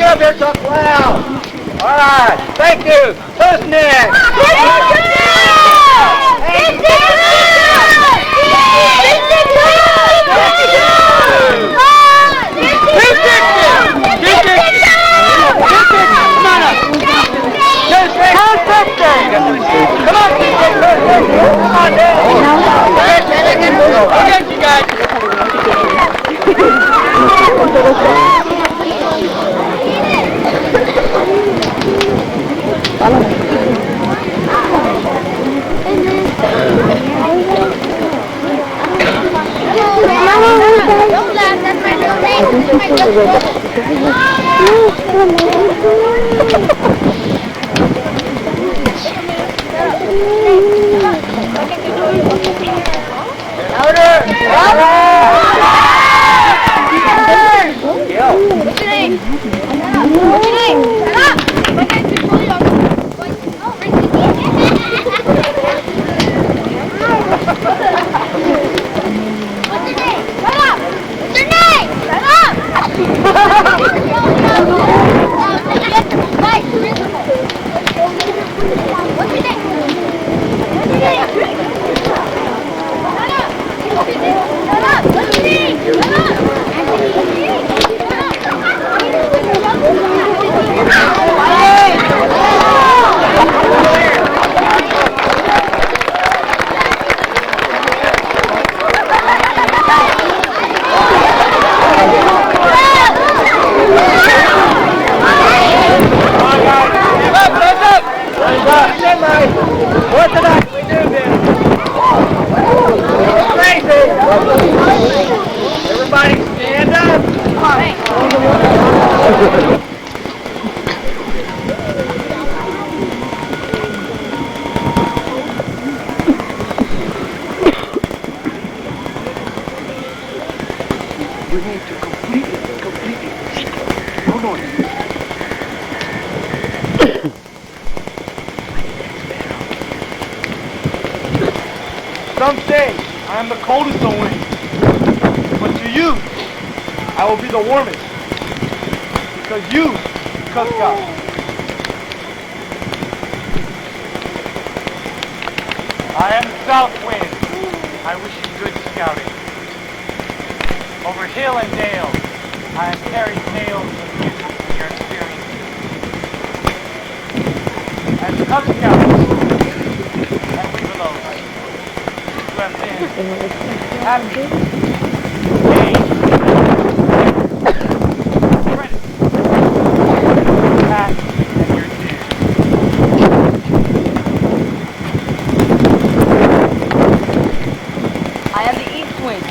up here, talk loud. All right, thank you. Who's next? Some say I am the coldest of winds, but to you, I will be the warmest, because you, Cub Scout. I am the south wind. I wish you good scouting. Over hill and dale, I have carried tales of you and your experiences. As Cub Scouts, and we below us, who have been happy, gay, credit, past, and your dear. I am the east wind.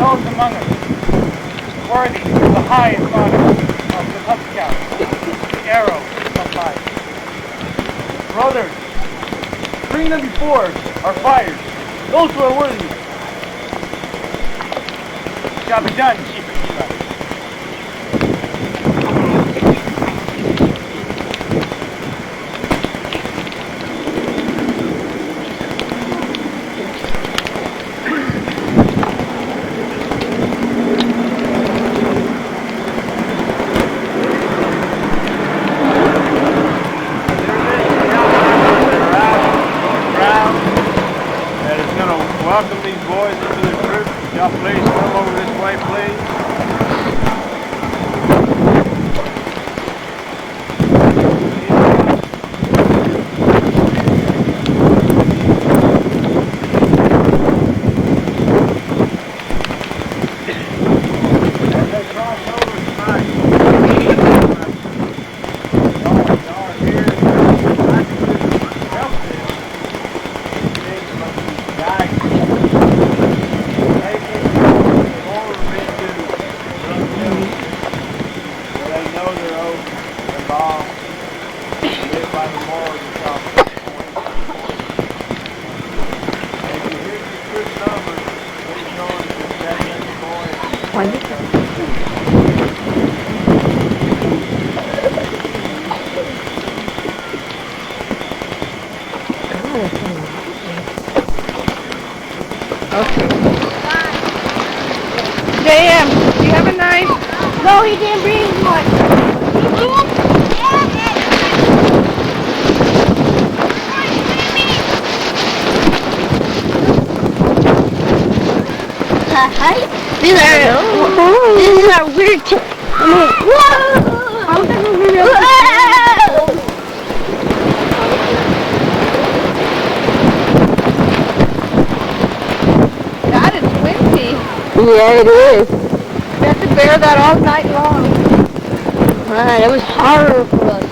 Those among us worthy of the highest honor of the Cub Scout, the arrow of life. Brothers, bring them before our fires, those who are worthy. It shall be done, Chief Akira. Welcome these boys into the troop. Y'all please come over this way, please. Okay. JM, do you have a knife? No, he didn't bring one. He Hi. These are weird. God, it's windy. Yeah, it is. You have to bear that all night long. Right, it was horrible for us.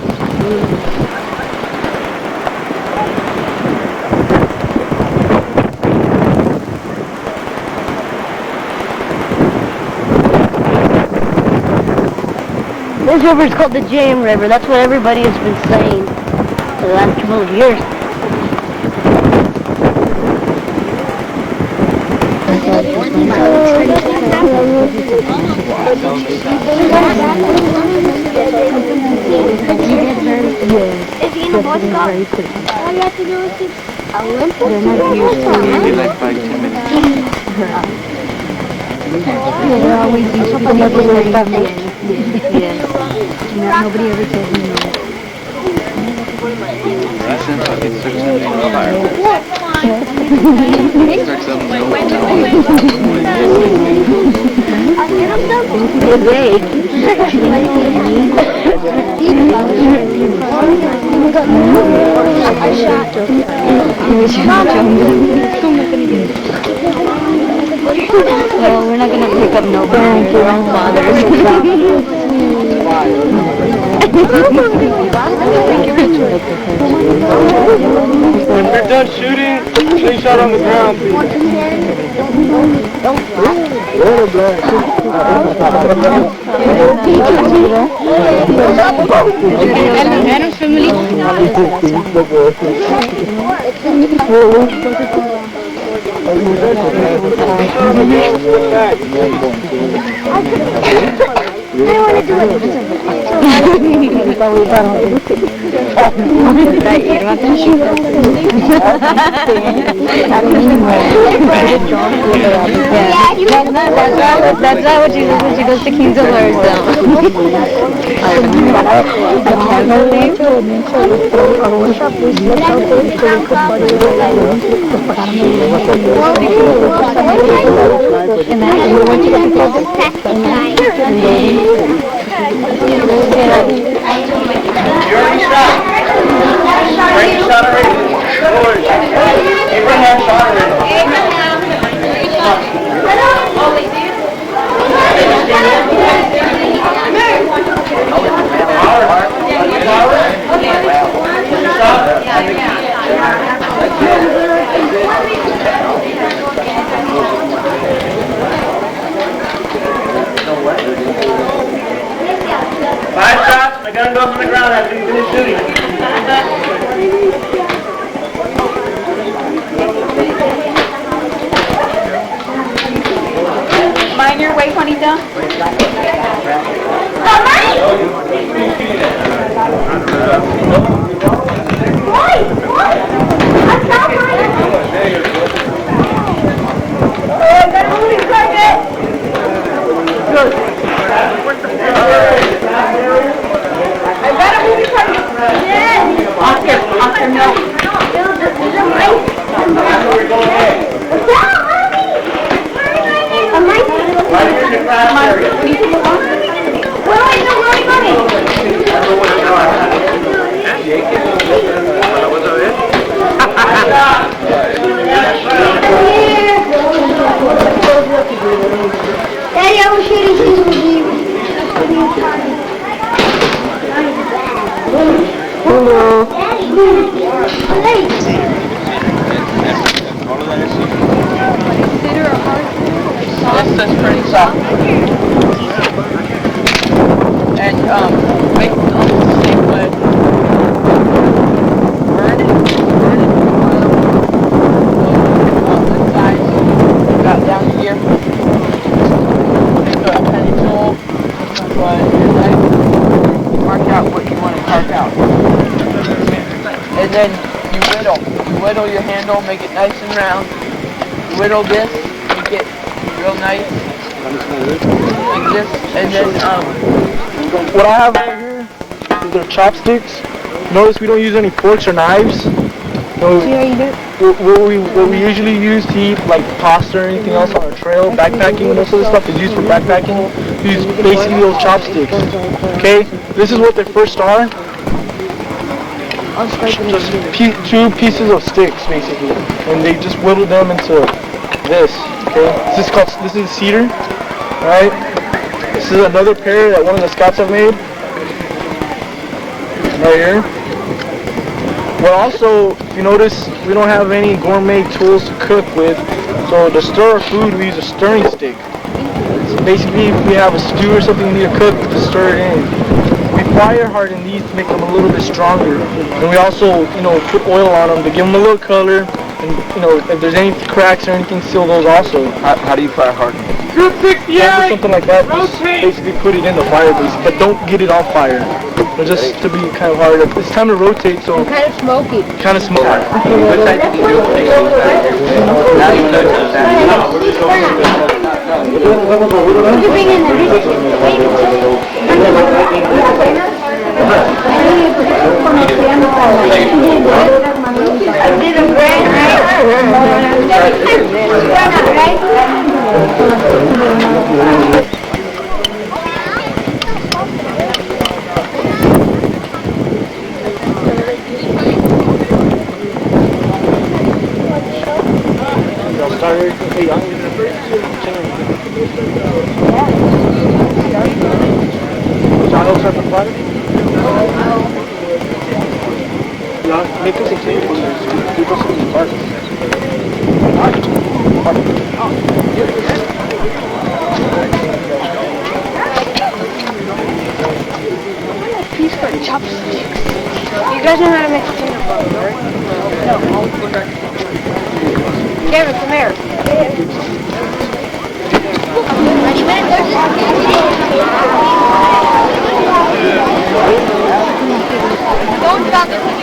This river is called the JM River. That's what everybody has been saying for the last couple of years. Is he in a bus stop? All you have to do is just a limp. Maybe like 5-10 minutes. They're always used to nobody ever told me no. Well, we're not going to pick up no parents or own fathers. If you're done shooting, take shot on the ground, please. Adam's family. I want to do it. That's not what she does when she goes to Kings of Lords, though. You already shot. Frank shot already. Abraham shot already. Five shots, I got him go from the ground after you finish shooting. Mind your way, Juanita. Daddy, I was shooting things with you. Hello. Consider a hard That's pretty soft. and make it almost the same way. Burn it. On the sides, about down here. Take a penny tool, mark out what you want to carve out. And then You whittle your handle, make it nice and round. You whittle this, make it real nice, like this, and then What I have right here is their chopsticks. Notice we don't use any forks or knives. So what we usually use to eat like pasta or anything else on our trail, backpacking, most of the stuff is used for backpacking. We use basically those chopsticks. Okay, this is what they first are. Just two pieces of sticks basically, and they just whittle them into this. Okay, this is cedar. All right, this is another pair that one of the scouts have made right here. But also, if you notice, we don't have any gourmet tools to cook with, so to stir our food, we use a stirring stick. So basically, if we have a stew or something we need to cook, we just stir it in. We fire harden these to make them a little bit stronger, and we also, put oil on them to give them a little color, and if there's any cracks or anything, seal those also. How do you fire harden? Group 68! Something like that, just basically put it in the fire, but don't get it on fire. Just to be kind of hard. It's time to rotate, so Kind of smoky. kind of smoke. What side did you do? Now you know You bring in I did a grand right? Piece for chopsticks. You guys know how to make peanut butter, right? No. Gavin, come here. Don't stop it.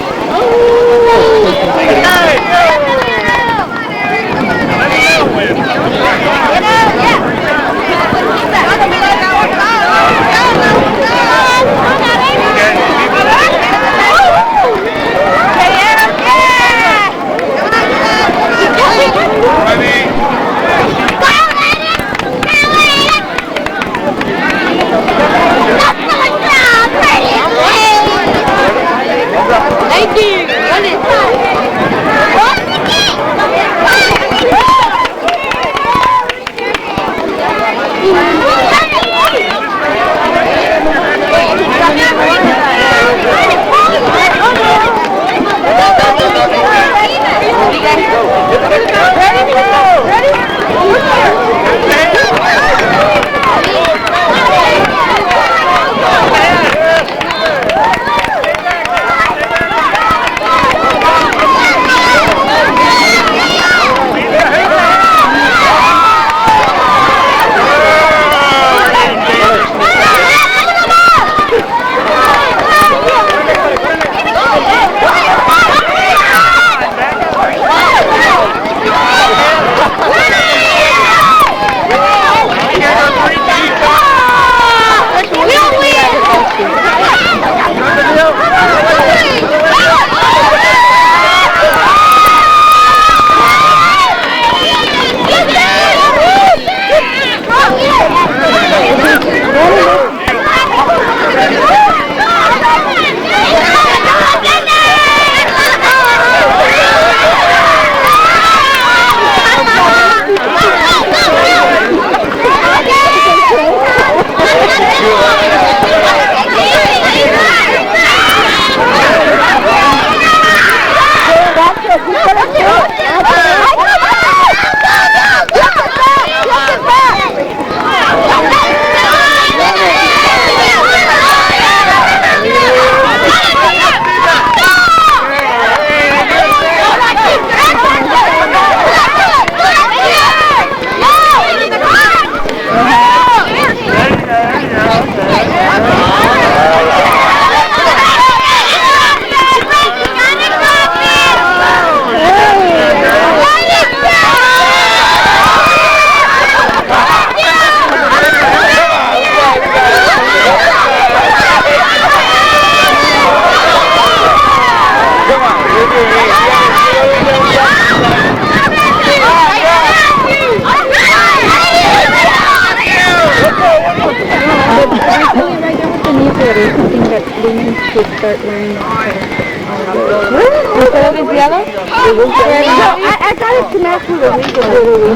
I got it to match with the window.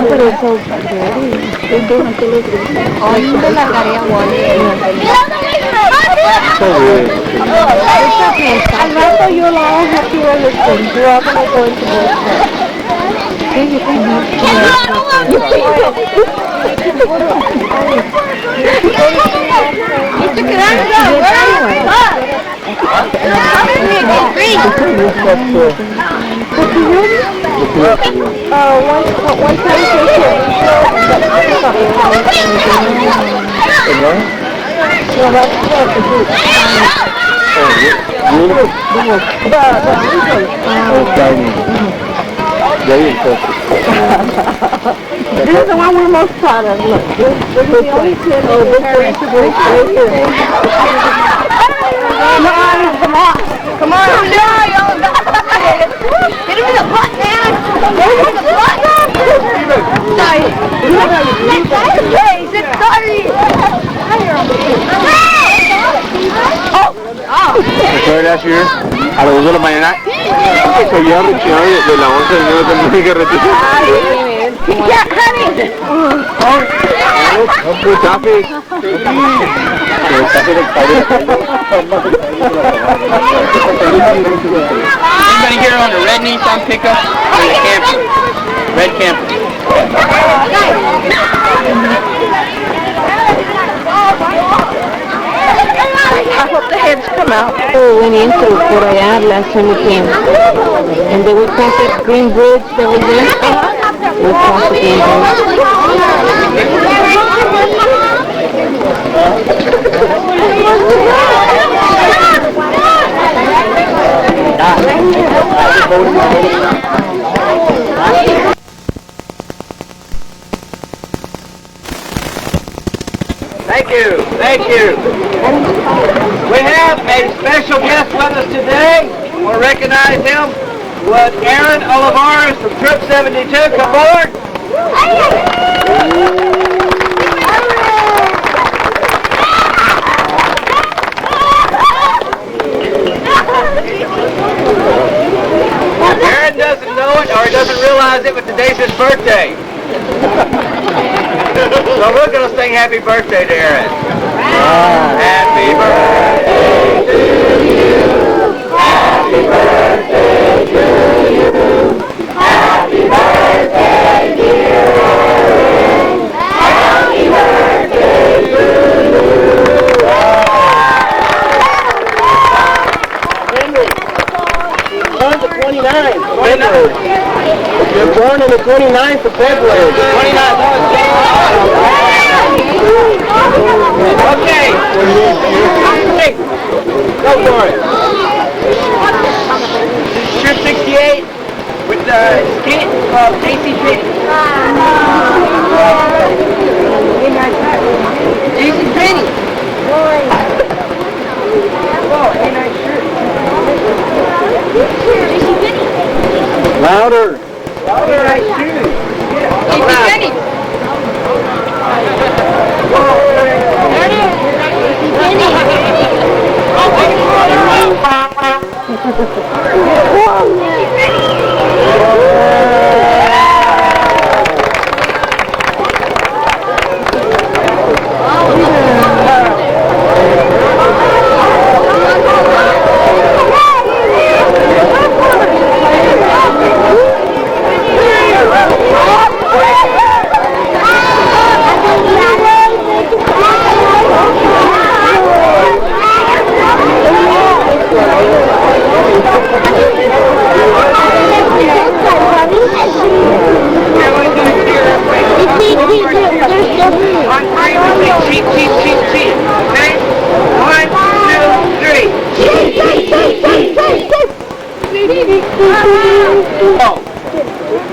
But it's so dirty. Yo la tarea al rato you'll all have to understand. You're all going to go into work. This is the one we're most proud of. Look, this is the only kid who Come on, get him in the butt, man! Get him in the butt! Sorry. Hey, sit sorry! Eso era ayer, a las 2 de la mañana, se había reaccionado de la 11 de enero de mi carretera. Yeah, honey! No traffic. Anybody here on a red Nissan pickup or a camper? Red camper. I hope the heads come out. Oh, went into por allá last time we came. And they would cross that green bridge that was there. We'll cross the green Thank you, thank you. We have a special guest with us today. We'll recognize him. Would Aaron Olivares from Trip 72 come forward? Aaron doesn't know it or he doesn't realize it, but today's his birthday. So we're going to sing happy birthday to Aaron. Happy birthday to you. Happy birthday to you. Happy birthday, dear Aaron. Happy birthday to you. On the 29th. You're born on the 29th of February. 29th. Okay. Go for it. Trip 68 with the skit of JC Penny. Oh, hey, nice shirt. Louder. Louder, nice shoes. JC Penny.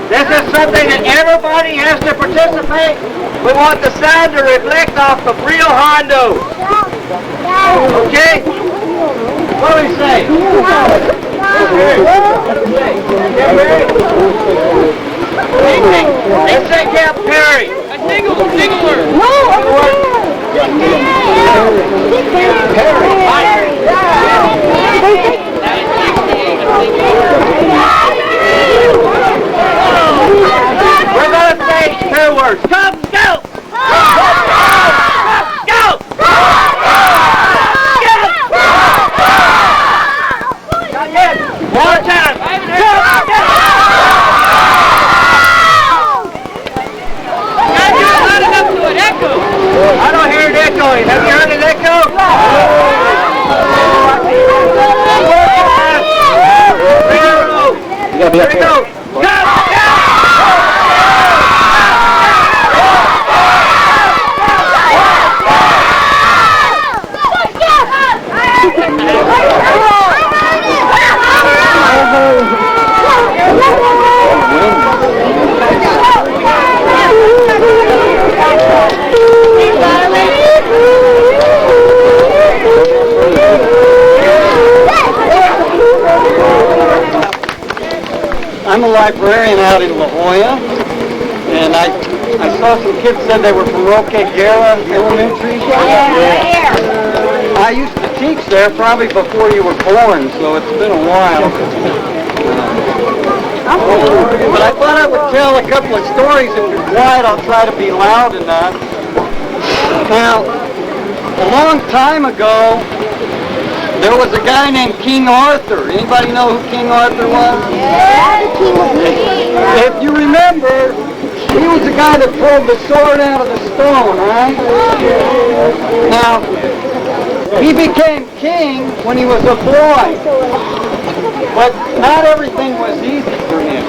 This is something that everybody has to participate. We want the sound to reflect off of Rio Hondo. Okay? What do we say? Let's say Camp Perry. A niggler. Perry. Here we go. I'm a librarian out in La Jolla, and I saw some kids said they were from Roque Guerra Elementary. Yeah. I used to teach there probably before you were born, so it's been a while. But I thought I would tell a couple of stories. If you're quiet, I'll try to be loud enough. Now, a long time ago, there was a guy named King Arthur. Anybody know who King Arthur was? Yeah. If you remember, he was the guy that pulled the sword out of the stone, right? Now, he became king when he was a boy. But not everything was easy for him.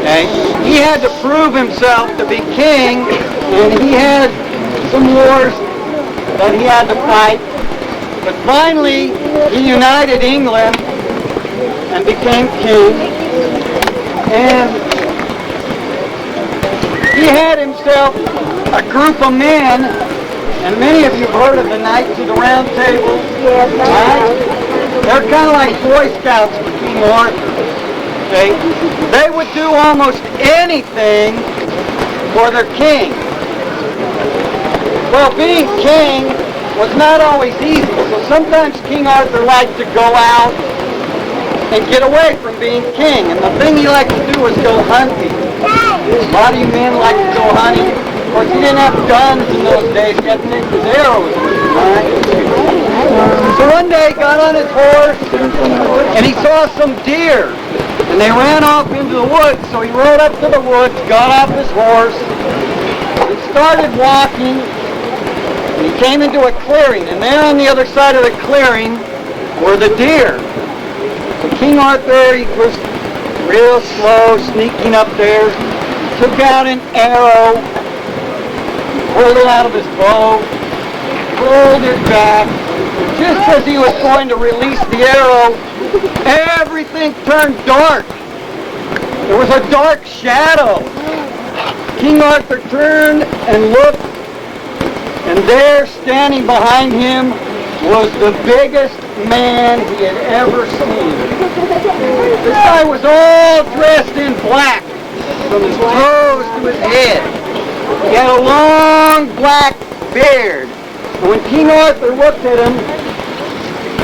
Okay? He had to prove himself to be king, and he had some wars that he had to fight. But finally, he united England and became king. And he had himself a group of men, and many of you have heard of the Knights of the Round Table. Yes, right? They're kind of like Boy Scouts for King Arthur. Okay? They would do almost anything for their king. Well, being king was not always easy, so sometimes King Arthur liked to go out and get away from being king, and the thing he liked to do was go hunting. A lot of you men like to go hunting. Of course, he didn't have guns in those days, he had to take his arrows with him, right? So one day he got on his horse, and he saw some deer, and they ran off into the woods, so he rode up to the woods, got off his horse, and started walking. He came into a clearing, and there on the other side of the clearing were the deer. So King Arthur, he was real slow, sneaking up there, took out an arrow, pulled it out of his bow, pulled it back. Just as he was going to release the arrow, everything turned dark. There was a dark shadow. King Arthur turned and looked, and there, standing behind him, was the biggest man he had ever seen. This guy was all dressed in black, from his toes to his head. He had a long black beard. And when King Arthur looked at him,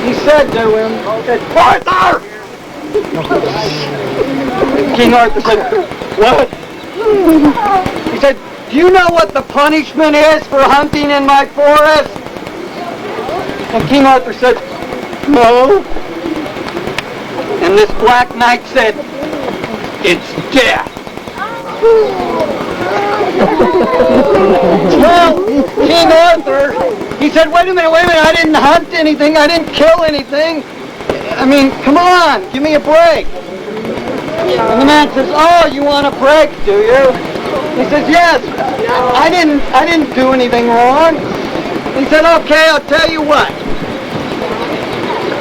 he said to him, "Arthur!" King Arthur said, "What?" He said, "Do you know what the punishment is for hunting in my forest?" And King Arthur said, "No." And this black knight said, "It's death." Well, King Arthur, he said, wait a minute, I didn't hunt anything, I didn't kill anything. I mean, come on, give me a break. And the man says, "Oh, you want a break, do you?" He says, "Yes, I didn't do anything wrong." He said, "Okay, I'll tell you what."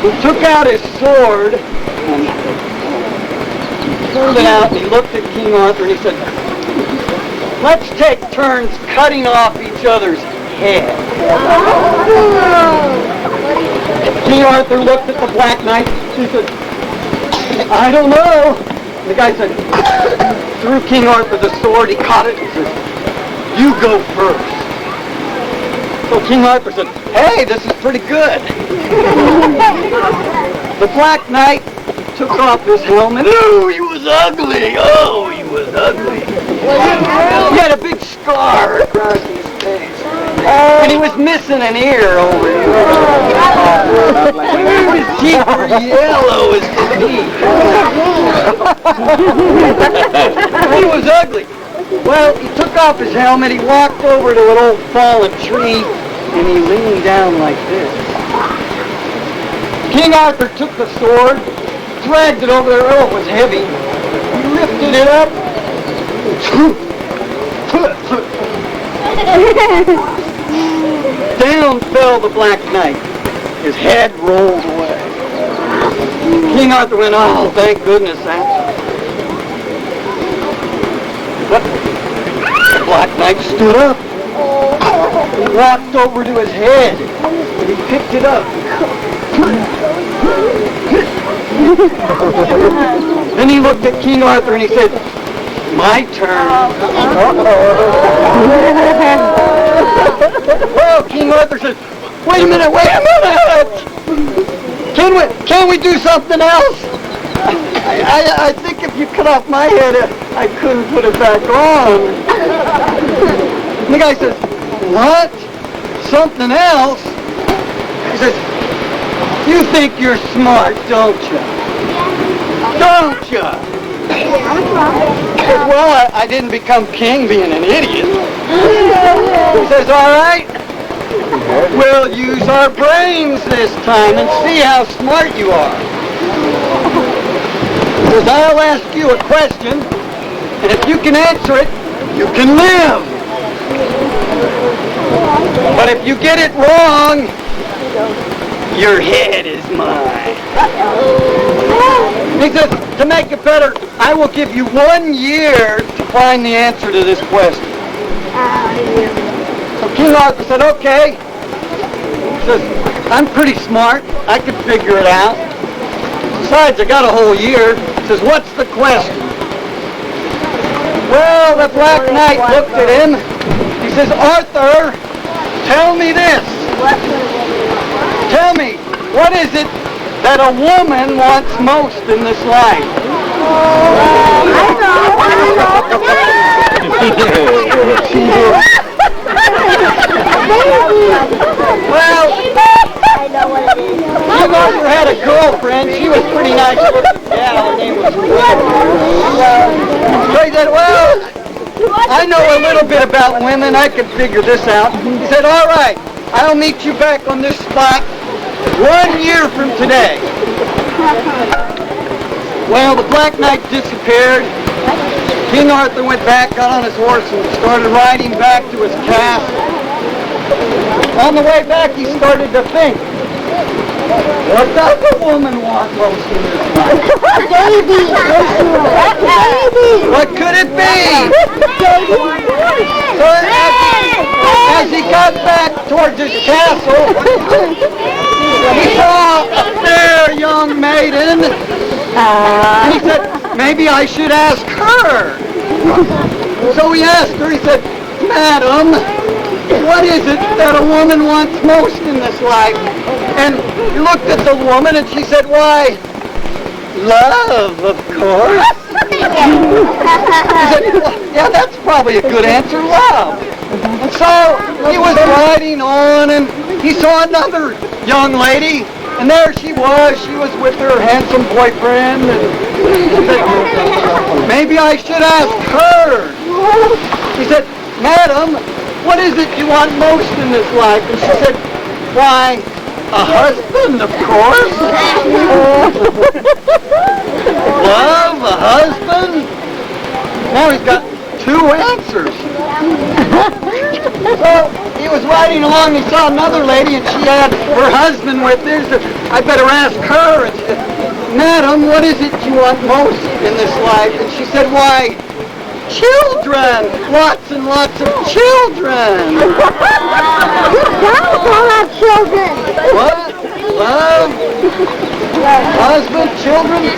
He took out his sword and pulled it out, and he looked at King Arthur and he said, "Let's take turns cutting off each other's head." King Arthur looked at the Black Knight. He said, "I don't know." The guy said, threw King Arthur the sword. He caught it and said, "You go first." So King Arthur said, "Hey, this is pretty good." The Black Knight took off his helmet. Oh, he was ugly. Oh, he was ugly. He had a big scar across his face. And he was missing an ear over here. His teeth were yellow as could be. He was ugly. Well, he took off his helmet, he walked over to an old fallen tree, and he leaned down like this. King Arthur took the sword, dragged it over there. Oh, it was heavy. it up. Down fell the Black Knight. His head rolled away. King Arthur went, oh, thank goodness that. But the Black Knight stood up. He walked over to his head and he picked it up. Then he looked at King Arthur and he said, my turn. Well, King Arthur said, wait a minute. Can we do something else? I think if you cut off my head, I couldn't put it back on. And the guy says, what? Something else? He says, you think you're smart, don't you? Don't you? He says, well, I didn't become king being an idiot. He says, all right, we'll use our brains this time and see how smart you are. He says, I'll ask you a question, and if you can answer it, you can live. But if you get it wrong, your head is mine. He says, to make it better, I will give you 1 year to find the answer to this question. So King Arthur said, okay. He says, I'm pretty smart. I could figure it out. Besides, I got a whole year. He says, what's the question? Well, the Black Knight looked at him. He says, Arthur, tell me this. Tell me, what is it that a woman wants most in this life? Well, King Arthur had a girlfriend. She was pretty nice looking gal. Her name was So he said, well, I know a little bit about women. I can figure this out. He said, all right, I'll meet you back on this spot 1 year from today. Well, the Black Knight disappeared. King Arthur went back, got on his horse, and started riding back to his castle. On the way back, he started to think, what does a woman want most in this life? Baby! What could it be? So as he got back towards his castle, he saw a fair young maiden, and he said, maybe I should ask her. So he asked her, he said, Madam, what is it that a woman wants most in this life? And he looked at the woman and she said, why, love, of course. He said, well, yeah, that's probably a good answer, love. And so he was riding on and he saw another young lady, and there she was with her handsome boyfriend, and he said, maybe I should ask her. He said, Madam, what is it you want most in this life? And she said, why, a husband, of course. Love, a husband? Now he's got 2 answers. So he was riding along, he saw another lady, and she had her husband with her. So I better ask her. And she said, Madam, what is it you want most in this life? And she said, why, children, lots and lots of children. All our children. What? Love? Husband, children?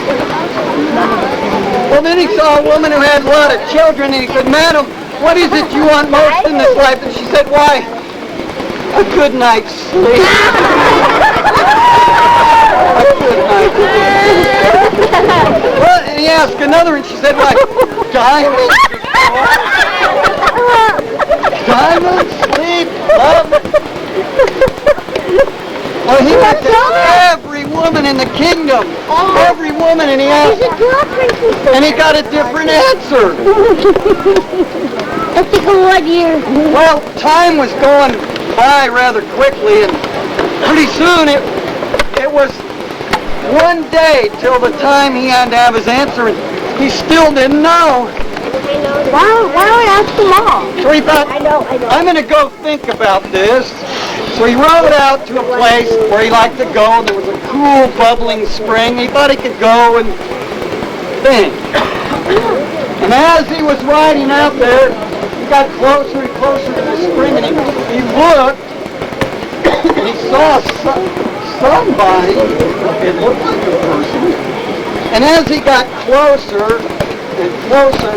Well, then he saw a woman who had a lot of children, and he said, Madam, what is it you want most in this life? And she said, why, a good night's sleep. A good night's sleep. Well, and he asked another, and she said, why, diamonds? Diamonds, sleep, love. Well, he went to every woman in the kingdom, every woman, and he asked, and he got a different answer. It took 1 year. Well, time was going by rather quickly, and pretty soon it was 1 day till the time he had to have his answer. And he still didn't know. Why don't we ask them all? So he thought, I'm going to go think about this. So he rode out to a place where he liked to go. There was a cool, bubbling spring. He thought he could go and think. And as he was riding out there, he got closer and closer to the spring, and he looked, and he saw somebody. It looked like a person. And as he got closer and closer,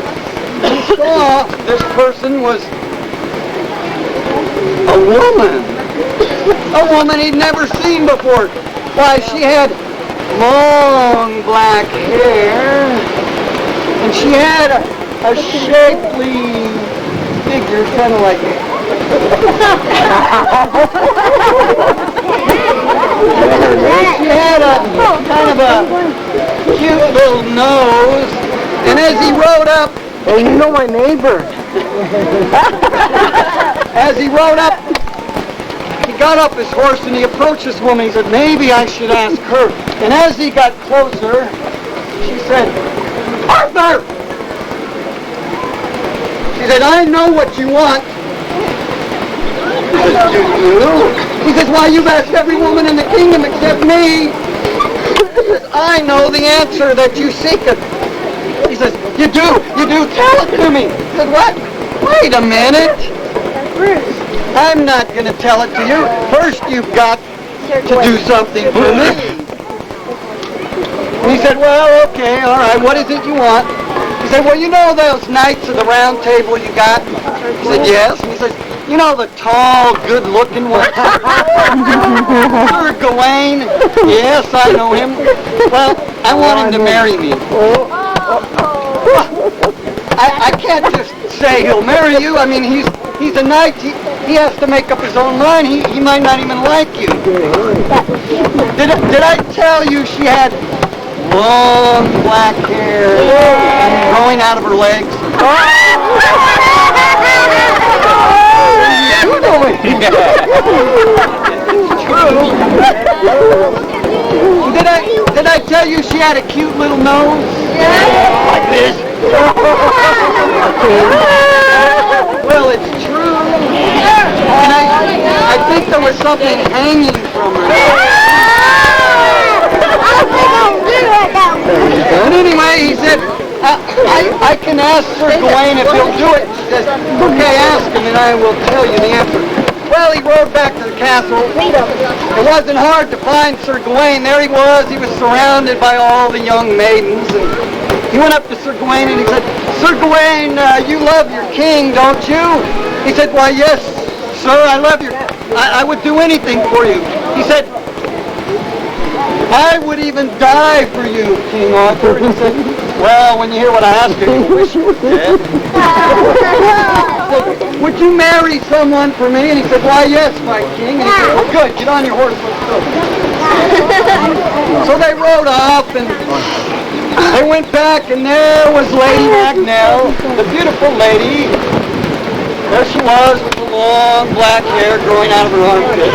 he saw this person was a woman. A woman he'd never seen before. Why, she had long black hair, and she had a shapely figure, kind of like she had a kind of a cute little nose, and as he rode up, Hey, you know my neighbor. as he rode up, he got off his horse and he approached this woman. He said, maybe I should ask her. And as he got closer, she said, Arthur! She said, I know what you want. He said, you do? He says, why, you've asked every woman in the kingdom except me. He says, I know the answer that you seek. He says, you do, tell it to me. He said, what? Wait a minute. I'm not going to tell it to you. First, you've got to do something for me. And he said, well, okay, all right, what is it you want? He said, well, you know those Knights of the Round Table you got? He said, yes. And he says, you know the tall, good-looking one? Sir Gawain? Yes, I know him. Well, I want him to marry me. I can't just say he'll marry you. I mean, he's a knight. He has to make up his own mind. He might not even like you. Did I tell you she had long black hair growing out of her legs? You know it. It's true. Did I tell you she had a cute little nose? Like this? Well, it's true. And I think there was something hanging from her. And anyway, he said, I can ask Sir Gawain if he'll do it. He says, okay, ask him and I will tell you the answer. Well, he rode back to the castle. It wasn't hard to find Sir Gawain. There he was. He was surrounded by all the young maidens. And he went up to Sir Gawain and he said, Sir Gawain, you love your king, don't you? He said, why, yes, sir, I love you. I would do anything for you. He said, I would even die for you, King Arthur. He said, well, when you hear what I asked you, you wish you were dead. Would you marry someone for me? And he said, why, yes, my king. And he said, well, good, get on your horse, let's go. So they rode off, and they went back, and there was Lady Ragnell, the beautiful lady. There she was with the long black hair growing out of her armpit.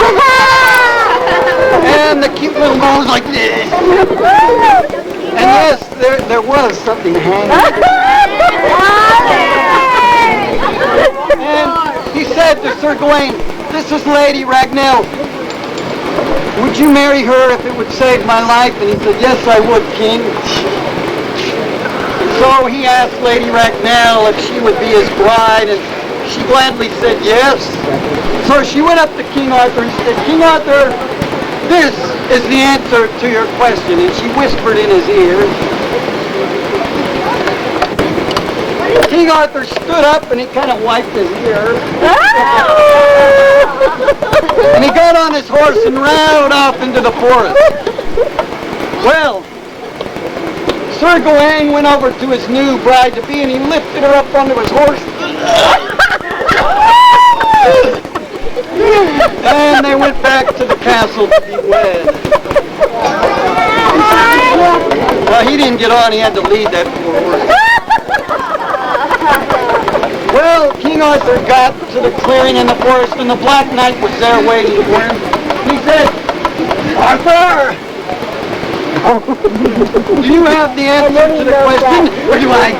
And the cute little nose like this. And yes, there was something hanging. And he said to Sir Gawain, this is Lady Ragnell. Would you marry her if it would save my life? And he said, yes, I would, King. So he asked Lady Ragnell if she would be his bride, and she gladly said yes. So she went up to King Arthur and said, King Arthur, this is the answer to your question. And she whispered in his ear. King Arthur stood up and he kind of wiped his ear. And he got on his horse and rode off into the forest. Well, Sir Gawain went over to his new bride-to-be and he lifted her up onto his horse. And they went back to the castle to be wed. Well, he didn't get on, he had to lead that poor horse. Well, King Arthur got to the clearing in the forest and the Black Knight was there waiting for him. He said, Arthur, Do you have the answer to the question, or do I?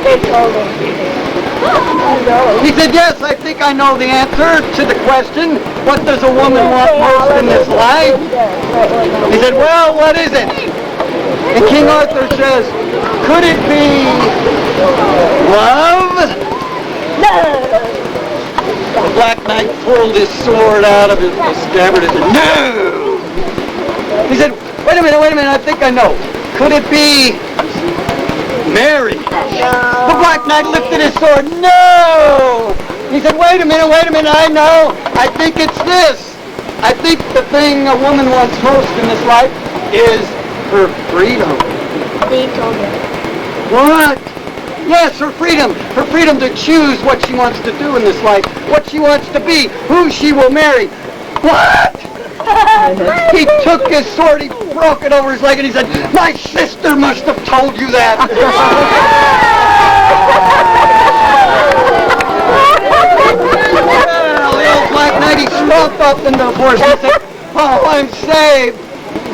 He said, yes, I think I know the answer to the question. What does a woman want most in this life? He said, well, what is it? And King Arthur says, could it be love? The Black Knight pulled his sword out of his scabbard and said, no! He said, wait a minute, I think I know. Could it be Mary? The Black Knight lifted his sword, no! He said, wait a minute, I know. I think it's this. I think the thing a woman wants most in this life is her freedom. They told her. What? Yes, her freedom to choose what she wants to do in this life, what she wants to be, who she will marry. What? He took his sword, he broke it over his leg, and he said, my sister must have told you that. Well, the old Black Knight, he stomped up into the horse and said, oh, I'm saved.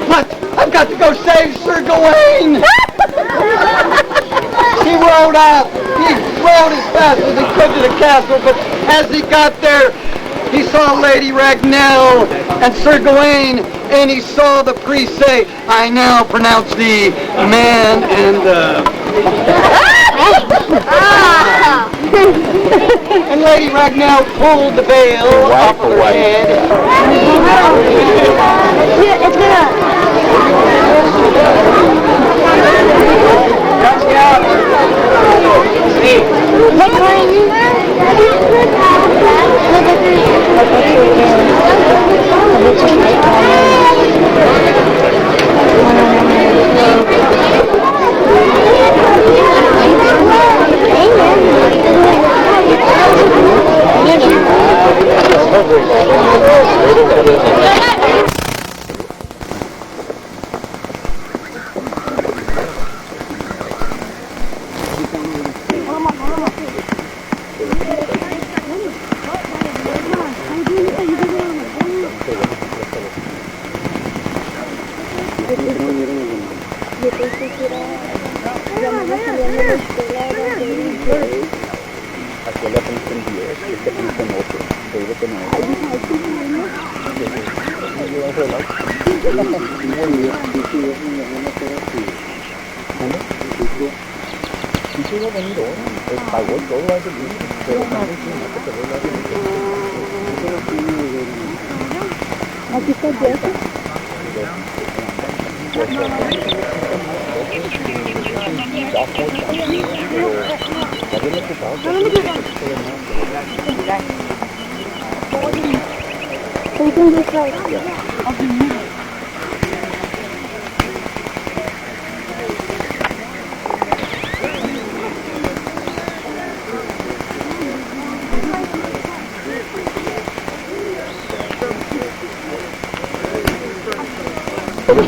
But I've got to go save Sir Gawain. He rode out. He rode as fast as he could to the castle, but as he got there, he saw Lady Ragnell and Sir Gawain, and he saw the priest say, I now pronounce thee man and and Lady Ragnell pulled the veil off of her head. It's gonna...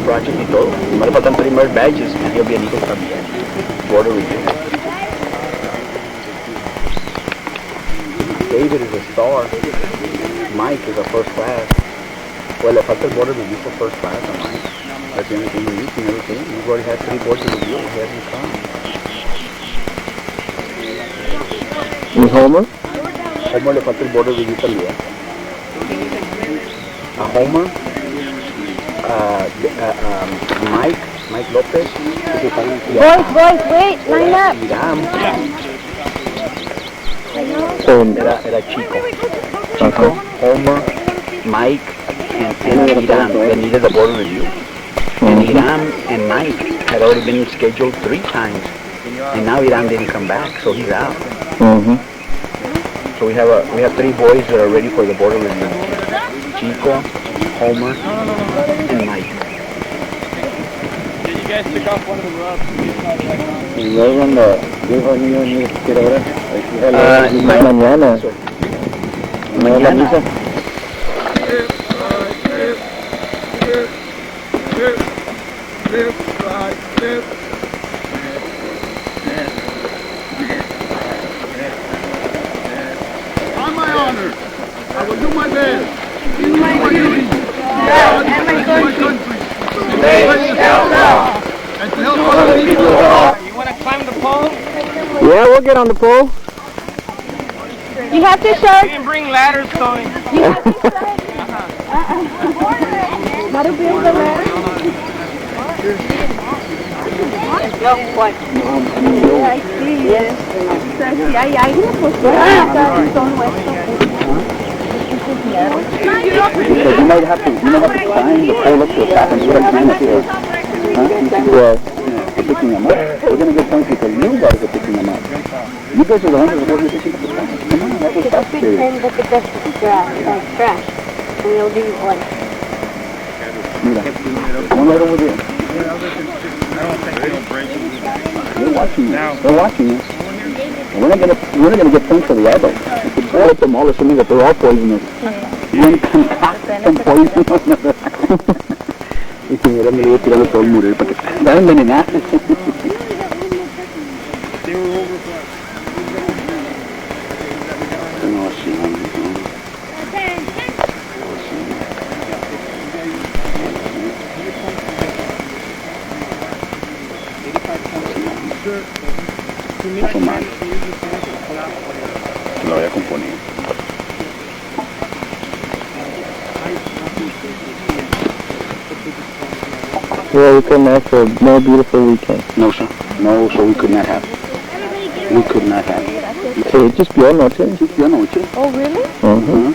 Project y todo. Me faltan 3 more badges y yo bienito también. Border review. David is a star. Mike is a first class. Well, le falta el border review for first class a Mike. That's the only thing we need and everything. We've already had 3 boards to review. He hasn't come. ¿Y Homer? Homer le falta el border review también. A Homer. Mike Lopez. Boys, wait, line up. Era Chico. Homer, Mike, and Iram. They needed a board review. And Iram and Mike had already been scheduled 3 times. And now Iram didn't come back, so he's out. So we have 3 boys that are ready for the board review. Chico, Homer, and Mike. Did you guys took off one of the rubs? Y luego cuando dijo el niño ni siquiera ahora, mañana. ¿No es la misa? On my honor, I will do my best. Do my duty. And my country. You want to climb the pole? Yeah, we'll get on the pole. You have to We show. can bring ladders going. You have to show. How to build the ladder? Yeah, I see. Yes. Ahí le puso. Because you might have to climb the pole up to the top and sort of climb it here. Huh? Yeah. For picking them up. We're going to get points because you guys are picking them up. You guys are the ones that are going to pick them up. Come on, that was tough period. Look at this trash. And we'll do one. Mira, one right over there. They're watching you. They're watching you. We're not gonna get points for the adults. We could let them all assuming that they're all poisonous. One concoct some poison on another. Y si mira, me lo voy a tirar a todo el morir para que se va a envenenar. No, sí, no. Eso mal. Lo voy a componer. Well, we couldn't ask for a more beautiful weekend. No, sir. No, so we could not have. We could not have. So it's just pure noche. Just your noche. Oh, really? Uh-huh.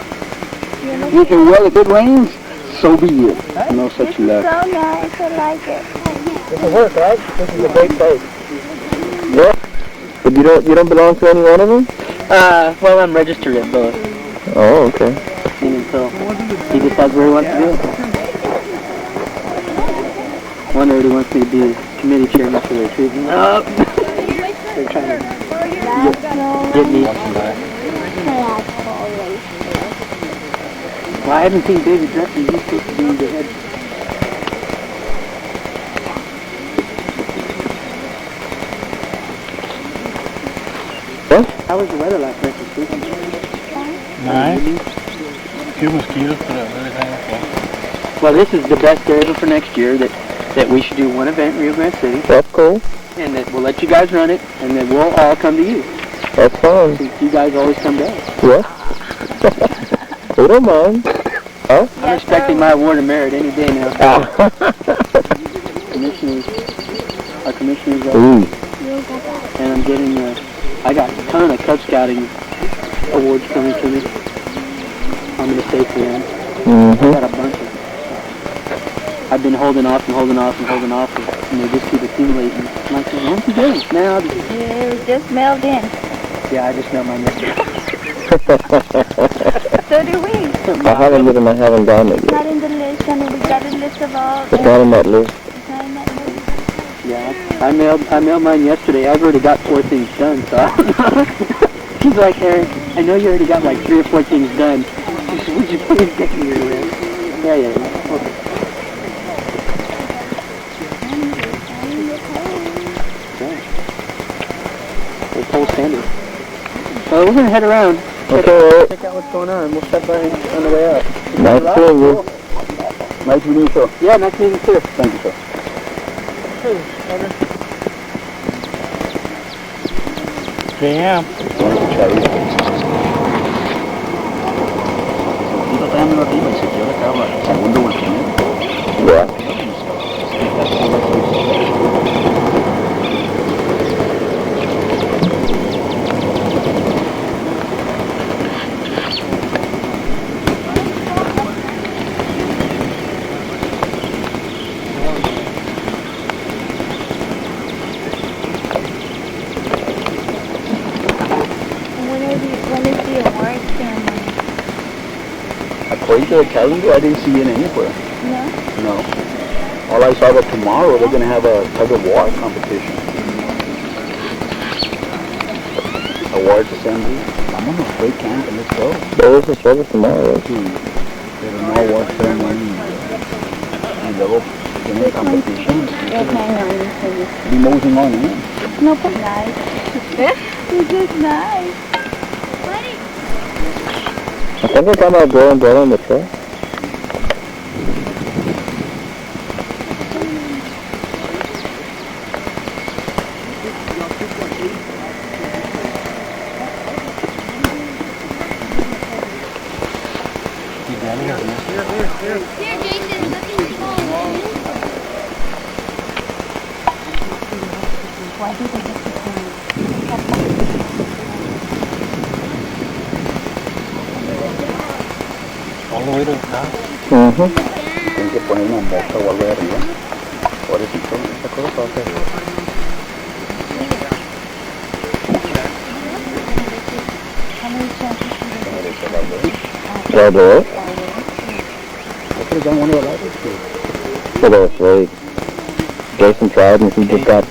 You can, well, if it rains, so be it. No such luck. So nice. I like it. This will work, right? This is a great place. Yeah. But you don't belong to any one of them? Well, I'm registered at both. Oh, okay. Until he decides where he wants to go. One already wants me to be committee chairman for their treatment. They're trying to get me. Well, I haven't seen David Dresden. He's supposed to be the head. What? How was the weather last night this week? Nice. Few mosquitoes, but everything okay. Well, this is the best day ever for next year that we should do one event in Rio Grande City, That's cool. and that we'll let you guys run it, and then we'll all come to you. That's fine. Since you guys always come to us. What? We don't mind. Huh? I'm expecting my award of merit any day now. Our commissioners and I'm getting, I got a ton of Cub Scouting awards coming to me. I'm going to stay for them. I got a bunch of them. I've been holding off, and they just keep accumulating. And I said, what are you doing? Man, I'll just... You just mailed in. Yeah, I just mailed mine yesterday. So do we. I haven't been and I haven't gone there It's not yet. in the list. I mean, we got a list of all. It's not on that list. It's not in that list. Yeah, I mailed mine yesterday. I've already got 4 things done, so I don't know. She's like, Eric, I know you already got like 3 or 4 things done. She said, would you please get me your list? Yeah. Okay. Whole standard. So we're gonna head around. Okay. Check out what's going on. We'll stop by on the way up. Nice seeing you. Nice meeting you, sir. Yeah, nice meeting you too. Thank you, sir. Damn. Yeah. When is the award ceremony? According to the calendar, I didn't see it anywhere. No? No. All I saw was tomorrow they're going to have a tug of war competition. Awards assembly. Vámonos, break camp and let's go. There is a service tomorrow. Pero no award ceremony. Y luego tiene competition. Be moving on, eh? No, but nice. It's just nice. I think I got my girl and brother on the trail. Jason, look at your phone. All the way to the top. Tienen que poner una moto o algo de arriba. Pobrecito, esta cosa para hacer. Well, do it. I could have done one of the lights too. So they're afraid. Jason tried and he just got...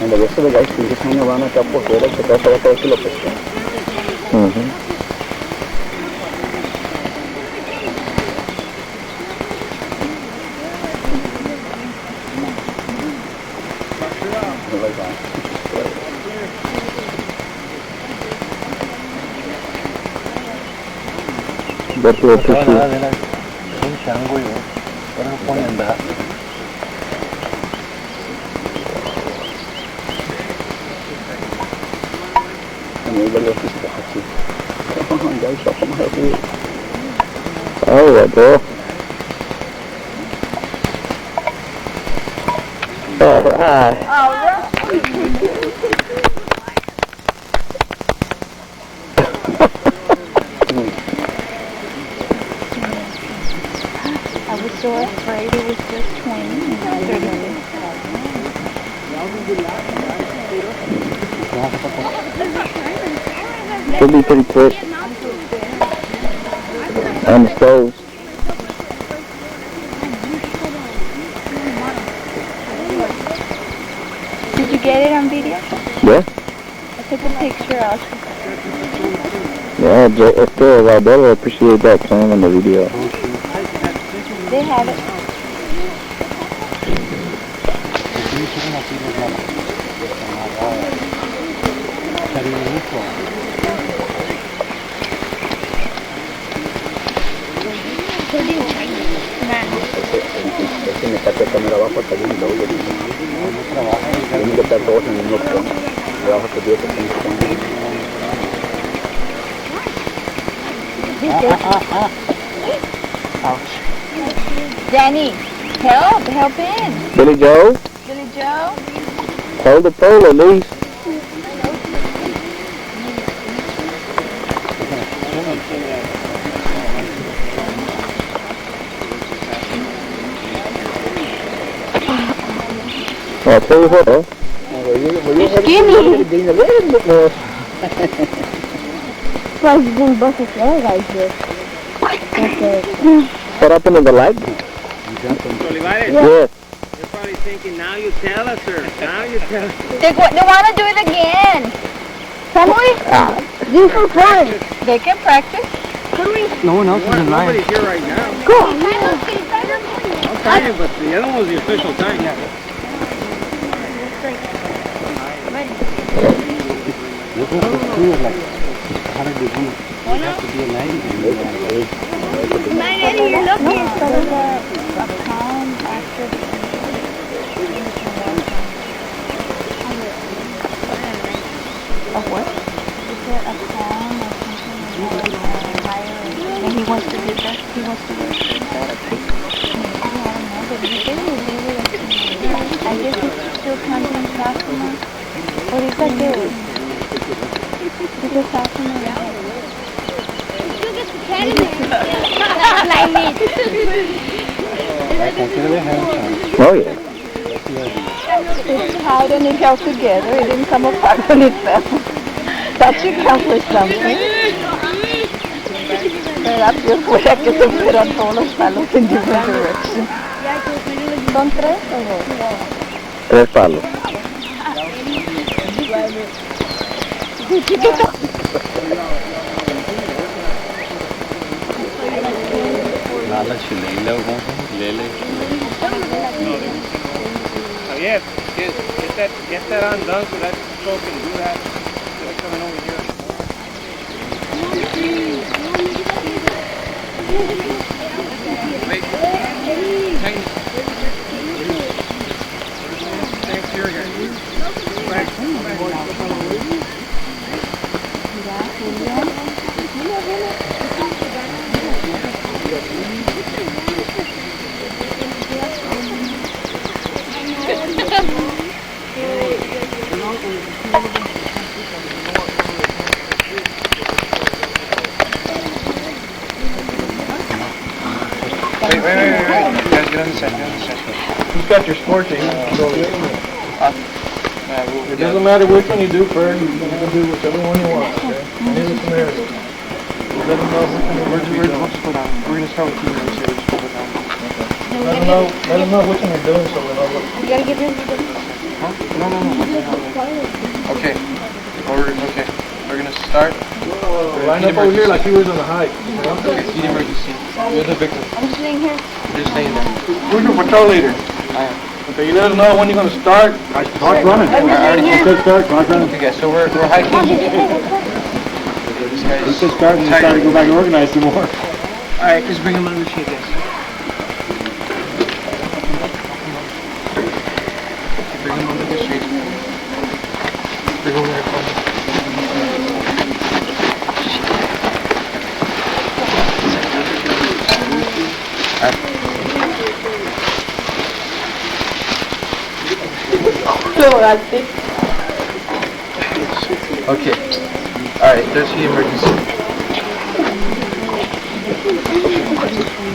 And the rest of the guys can just hang around acá por fuera y se trata de que lo pescan. Like that. But we appreciate Un chango, yo. Ahora no pueden andar. Oh, yeah, bro. All right. I was so afraid it was just 20 and 30. Should be pretty quick. On the stoves. Did you get it on video? Yeah. I took a picture of Yeah, if there was, I better appreciate that cam on the video. They have it. Es que me saqué la cámara abajo hasta bien luego tienen que estar todos en el mismo plano. Abajo que digo que tengo Danny, help in. Billy Joe, Billy Joe. hold the pole at least. I'll tell you what, huh? Skinny. being a little bit more. Well, he's doing both his legs like this. What happened in the light? Olivares, Yes. you're probably thinking, now you tell us, sir. Now you tell us. They want to do it again. Can we? Do some fun. They can practice. Can we? No one else is in line. Nobody's here right now. Go. I'll tell you, but the other one was the official time. Yeah. This is like 100 degrees. You have to be a 90 degrees. 980, you're lucky. So there's a pound after the... Of what? Is there a pound or something higher? And he wants to do that. He wants to work with that. I don't know, but he said he was able to... I guess he's still counting customer. Ahorita que... Because customer... You get the cat in there. Like me. Oh, yeah. It's tied and it held together. It didn't come apart on itself. That should count for something. Era peor fuera que se fueran todos los palos in different directions. ¿Son tres o dos? 3 palos. Lala Chilena, Lele. Javier, get that undone so that stroke can do that. They're coming over here. Wait. Tighten. Thanks here, guys. Right. got your score sheet. So, it doesn't matter which one you do first. You can do whichever one you want. Okay. Here's the scenario. Let them know which one you're doing. We're gonna start with you. Let them know which one you're doing, so we know what. You gotta give him. Huh? No. Okay. Okay. We're gonna start. Line up over here like you was on a hike. Okay. Heat emergency. You're the victim. I'm sitting here. You're just staying there. Who's your patrol leader? I am. Okay. You let us know when you're gonna start. Clock running. I'm sitting here. Said start. Clock running. Okay, guys. So we're hiking. You said start. You decided to go back and organize some more. All right. Just bring him under the shade, guys. Bring him under the shade. Bring him over here. Okay. Alright, there's the emergency.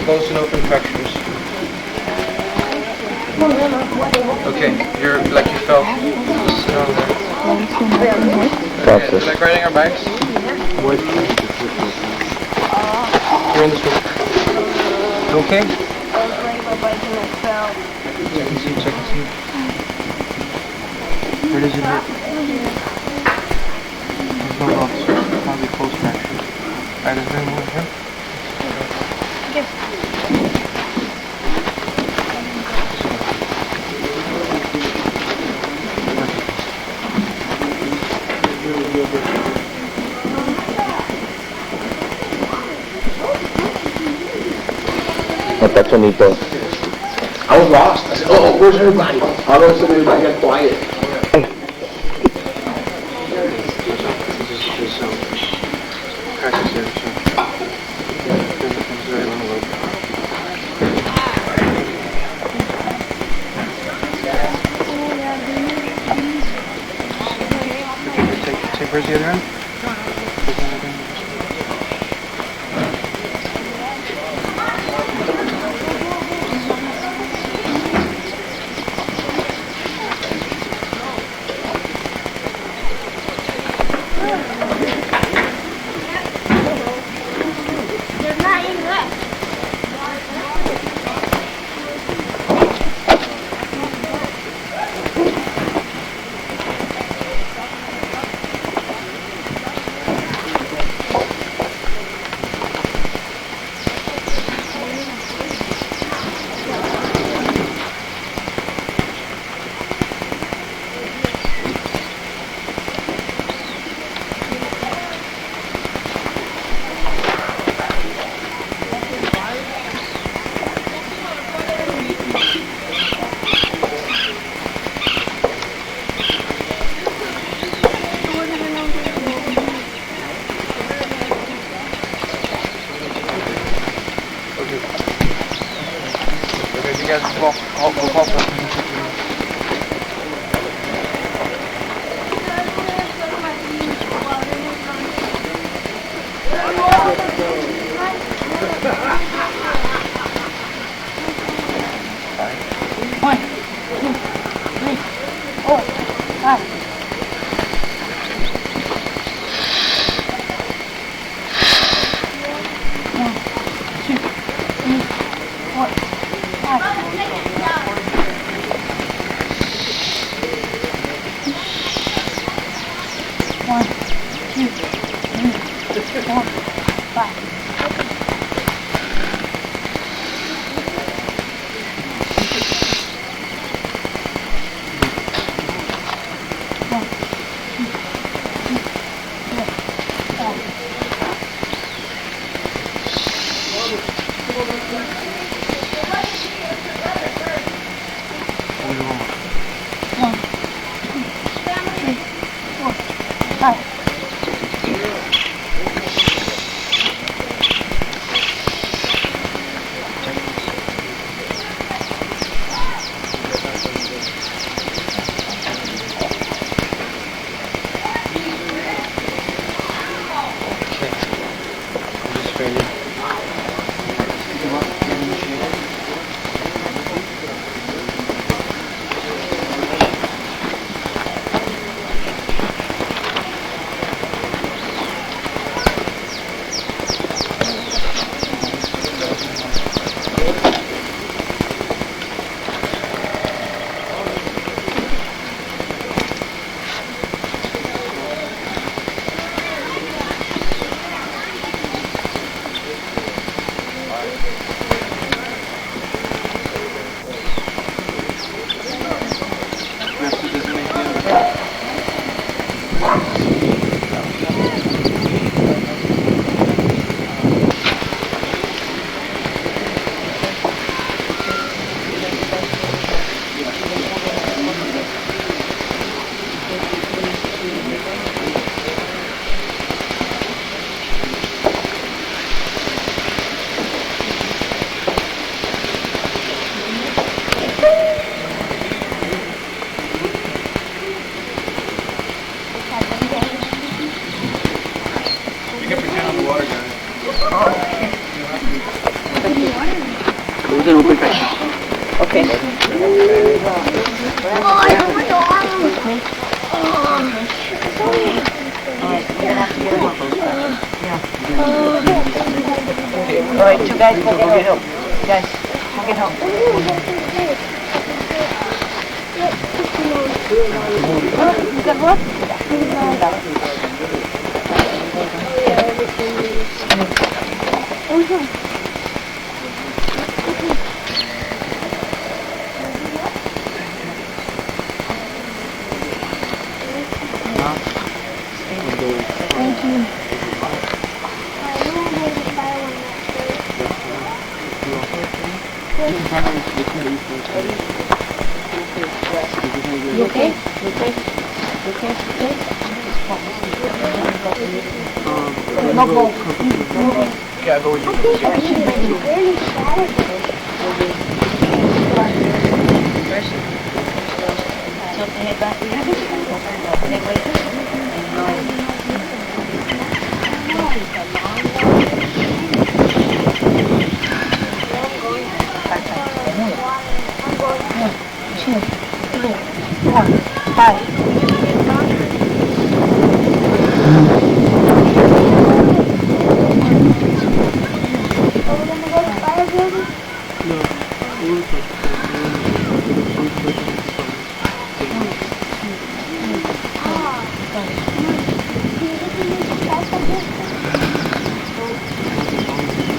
Close and open fractures. Okay, you're like you felt snow there. Okay, is it like riding our bikes? You're in this room. You okay? Check and see. Where does it hurt? There's no bumps. Probably close fracture. Alright, is there any more here? Yes. That's bonito. I was lost. I said, oh, where's everybody? All of a sudden everybody got quiet. Practice here, so. Take where's the other end? Alright, two guys go get help. Guys, go get help. You got what? Thank you. You okay? You okay? You okay? No go. Yeah, go with you. Tilt the head back. Head weight. Two, three, four, five.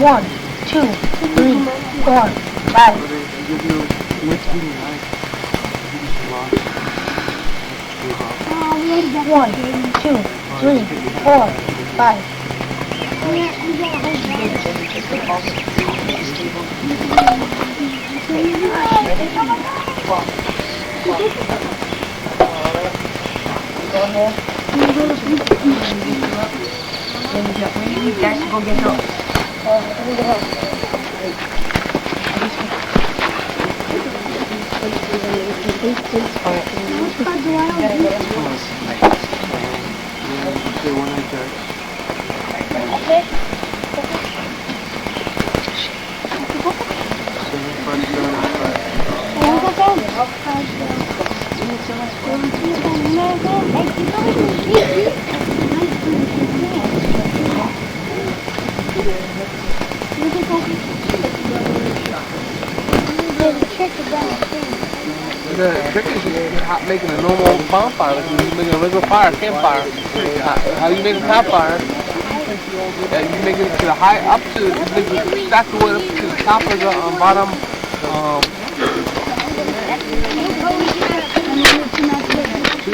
One, two, three, four, five. One, two, three, four, five. We need you guys to go get help. The trick is making a normal bonfire, like you're making a regular fire, campfire. How you make a campfire? You make it to the high, up to, you stack the wood up to the top of the bottom.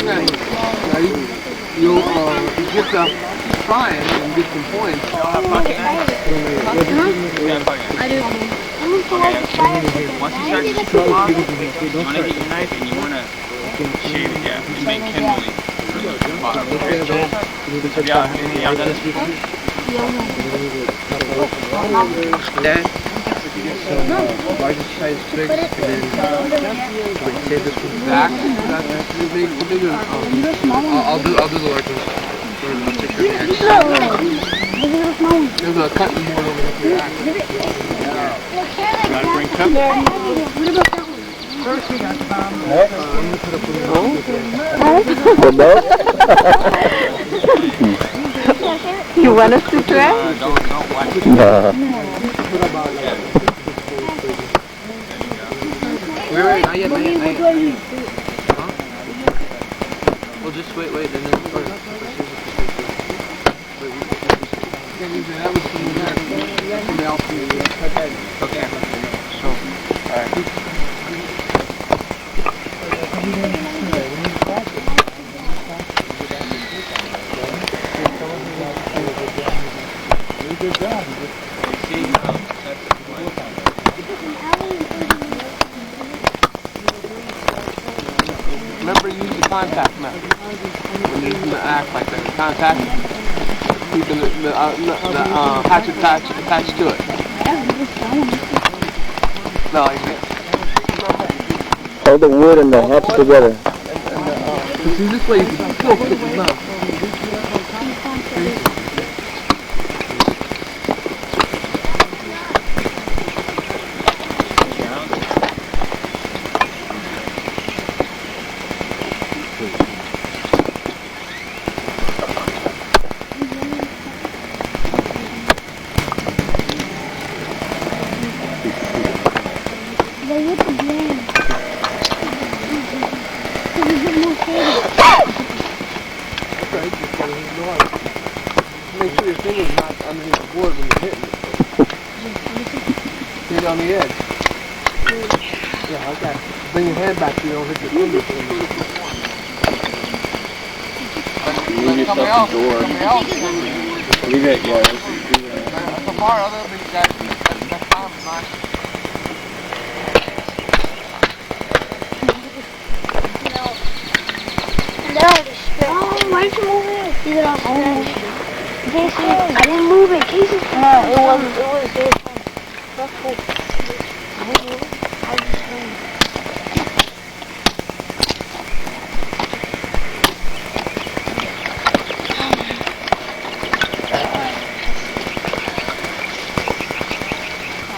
Now you'll get the frying and get some points. I do. Once you start to cook off, you want to get your knife and you want to shave it, yeah, and make kindling for the bottom. Have y'all done this before? Larger size twigs and then save this one. I'll do the large ones. There's a cutting board over here for your axe. You gotta bring cup. First we got the bomb. You want us to try? Don't watch it. Wait, not yet. Huh? Well, just wait, and then that was from there. Okay. So, alright. Good job. Remember, use the contact method when you're using the axe like that. Contact, keeping the hatchet attached to it. No, like this. Hold the wood and the hatch together. See, this way you can still kick the mouth. right, just gotta ignore it. Make sure your finger's not underneath the board when you're hitting it. Get on the edge. Yeah, okay. Bring your hand back so you don't hit your fingers. Move yourself the door. Leave it, yeah. That's a bar, other than that time is nice. Oh, why'd you move it? See that I didn't move it, Jesus. No, it was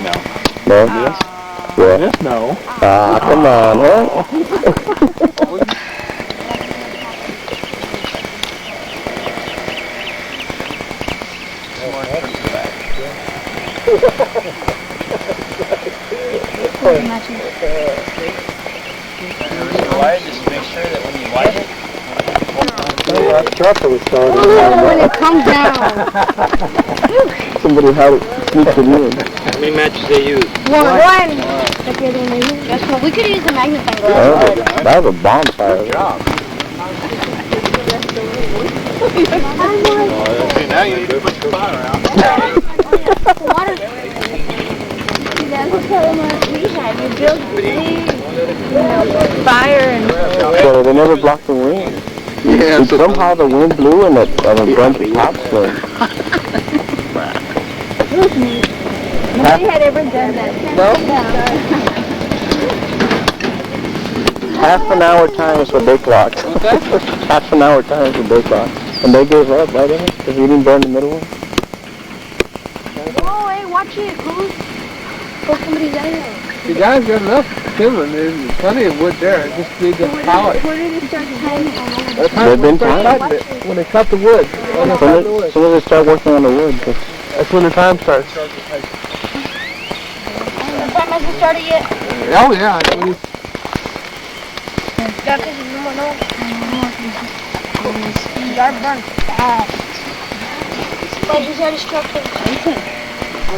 No? Yes? What? Yes, no. Ah, come on, huh? Just make sure that when you wipe it, when it comes down. Somebody had it sneaked it in. How many matches they use? One. Guess what? We could use the magnifying glass. That was a bonfire. Good job. okay, now you need to put your fire out. Water. That's what we had. You build fire and... So they never blocked the wind. Yeah, and somehow the wind blew and a bunch of pops went. Nobody had ever done that. No? Half an hour time is what they clocked. Half an hour time is what they clocked. And they gave up, right, Amy? Because we didn't burn the middle one? Whoa, hey, watch it, who's? Oh, somebody's out here. You guys got enough kindling. There's plenty of wood there. Just need to pile it. Where did it start timing? They've been timed. When they cut the wood. As soon as they start working on the wood. That's when the time starts. The time hasn't started yet. Oh, yeah. Yeah, because you don't know. Yard burn fast. But he's already struck it.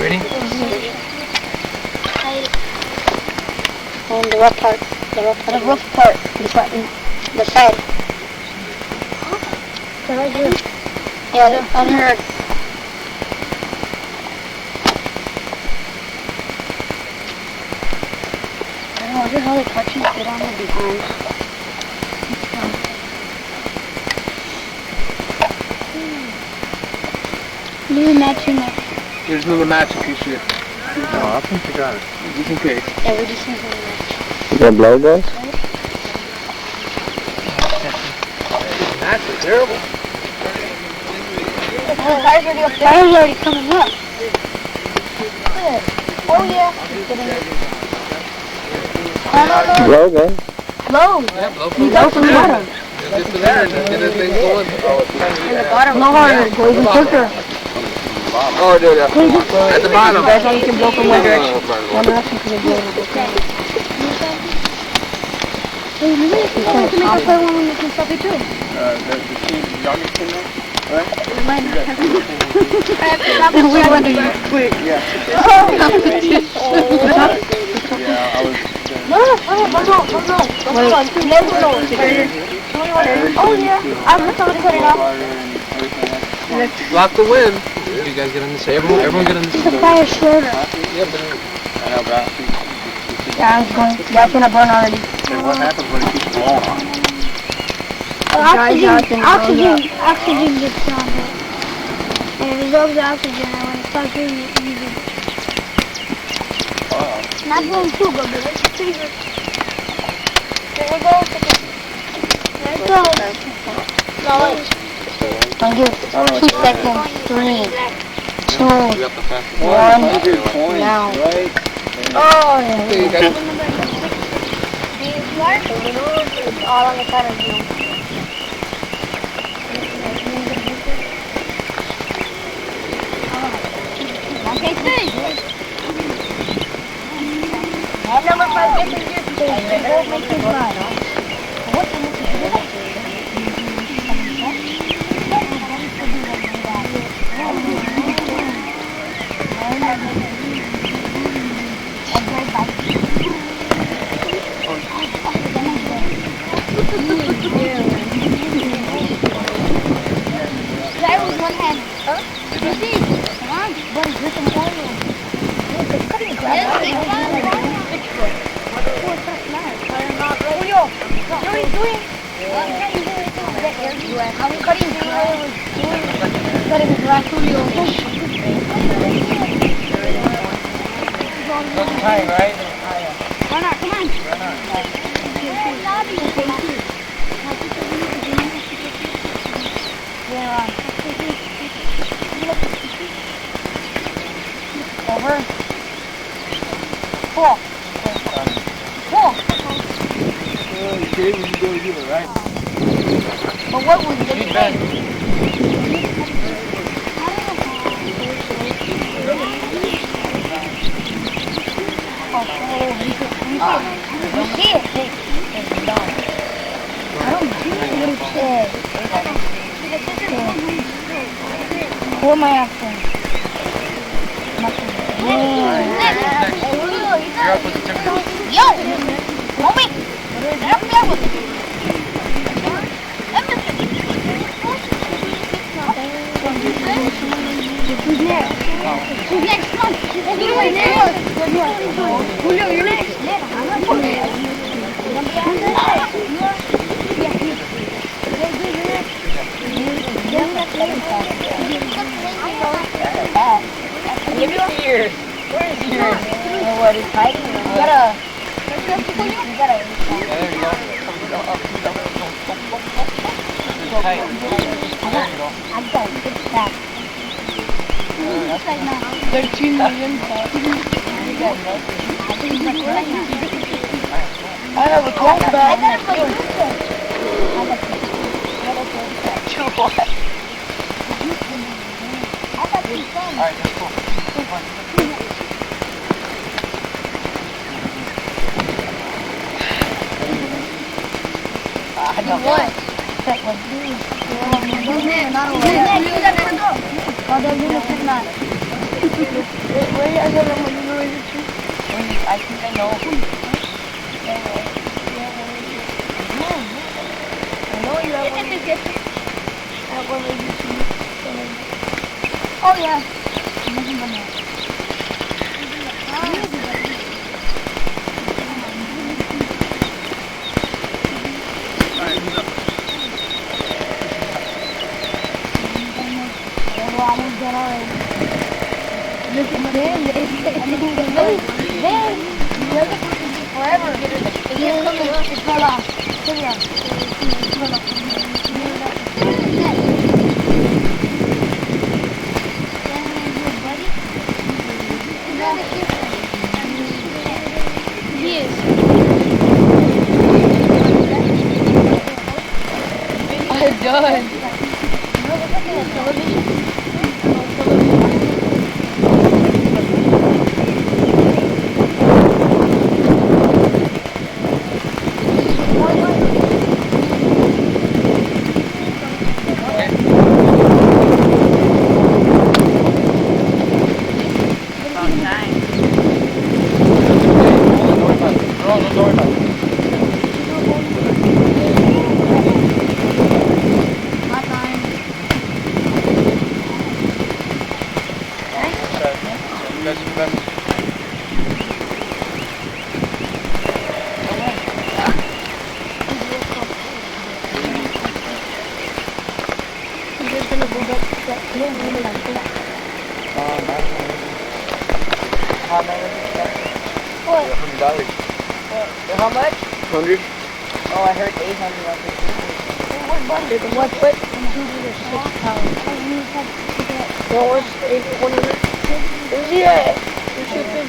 Ready? And the rough part. The rough part. The side. Right here. Yeah, unheard. I wonder how the cartridge get on the behind. New matching up. Here's another match if you shoot. Oh, I think you got it. Just in case. Yeah, we just need to match. You got blow guys? That's terrible. The fire's already up there. Fire's already coming up. Oh yeah. Blow gun. Blow. Yeah, blow You go from the bottom. Get to there and just get this thing going. In the bottom. No harder. Go even quicker. Oh, dude, yeah. At the bottom. That's how you can blow from one direction. One direction because it's blowing. Hey, you can make a play one when you can stop it too. The youngest in there? Right? We might not have it. We want to use quick. Yeah. Yeah, I was... No. Oh yeah. I'm going to cut it off. Block the wind. You guys get on this. Everyone get on this. The fire shorter. Yeah, but... I know, but Yeah, it's going. That's gonna burn already. then what happens when it keeps blowing on? Oxygen gets down there. And it absorbs the oxygen, and when it starts moving, it uses it. Wow. It's not blowing too good, but it's bigger. There we go. There it goes. No, wait. I'll give 2 seconds. 3, 2, 1. Now. Right? Oh, yeah. Okay, you guys. It's all on the cutter view. Okay, good. Number 5 gets in here. Make this run. What's in this Time, right? Over. Cool. Cool. Okay, we can go here, right? But what was the She's back. You see it? I don't see what it says. Who am I after? You're up with the temperature. Yo! Mommy! Who's next? Who's next? Come on! Julio, you're next! Give me yours. Where's yours? What is hiding? You gotta. Yeah, there you go. It's tight. There you go. I got it. It's back. 13 million. I have a clock I back. got it. Alright, that's cool. I got what? That was blue. Not over there. You got to go. Oh, they're going to sit not. Where are you going to? I think I know. I know you have one. That one lady too. Oh yeah. Nothing but that. Forever. It's fell off. Here we are. It's fell off. He is. I'm done. How much? 100. Oh, I heard 800 of it. What foot? What was 100? Where's he at? Where's shipping?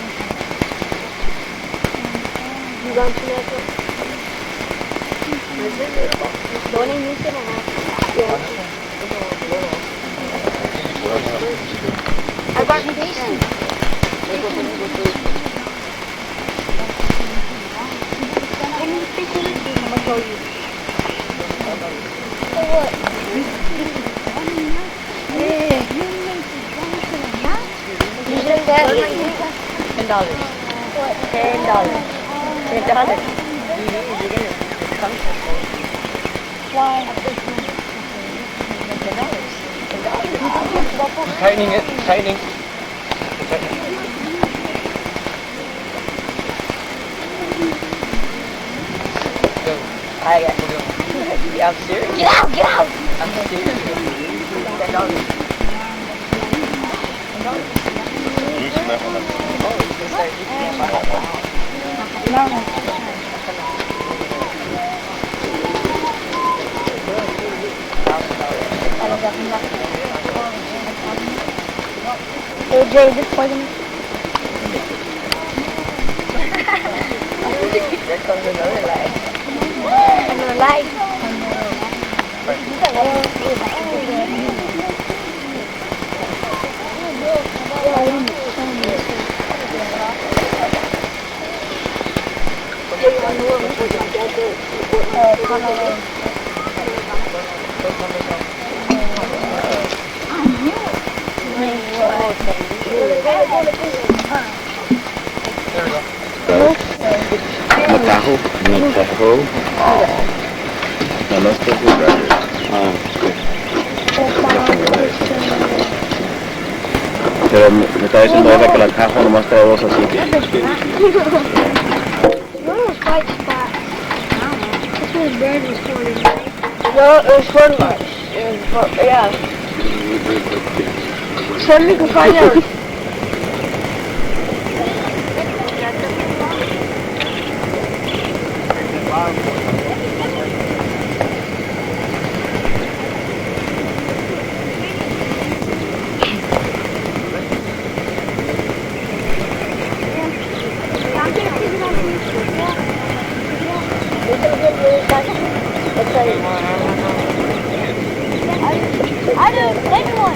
You got to that one? Don't even miss it. I got station. I'm gonna show you. So what? You said that? $10. What? $10. $10. You're gonna come to Why? $10. $10. Tightening it, tightening. I'm serious. Get out! Get out! I'm serious. Hey Jay, is this poison? There comes another light. Another light. Matajo. No, no estoy jugando. Pero me está diciendo ahora que la caja nomás trae dos así. No, it was fun. Yeah. Send me to find out. I do. Everyone.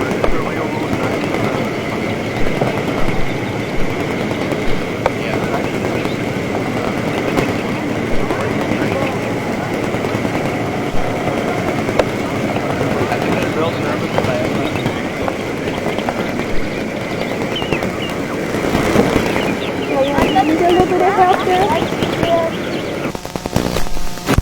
I think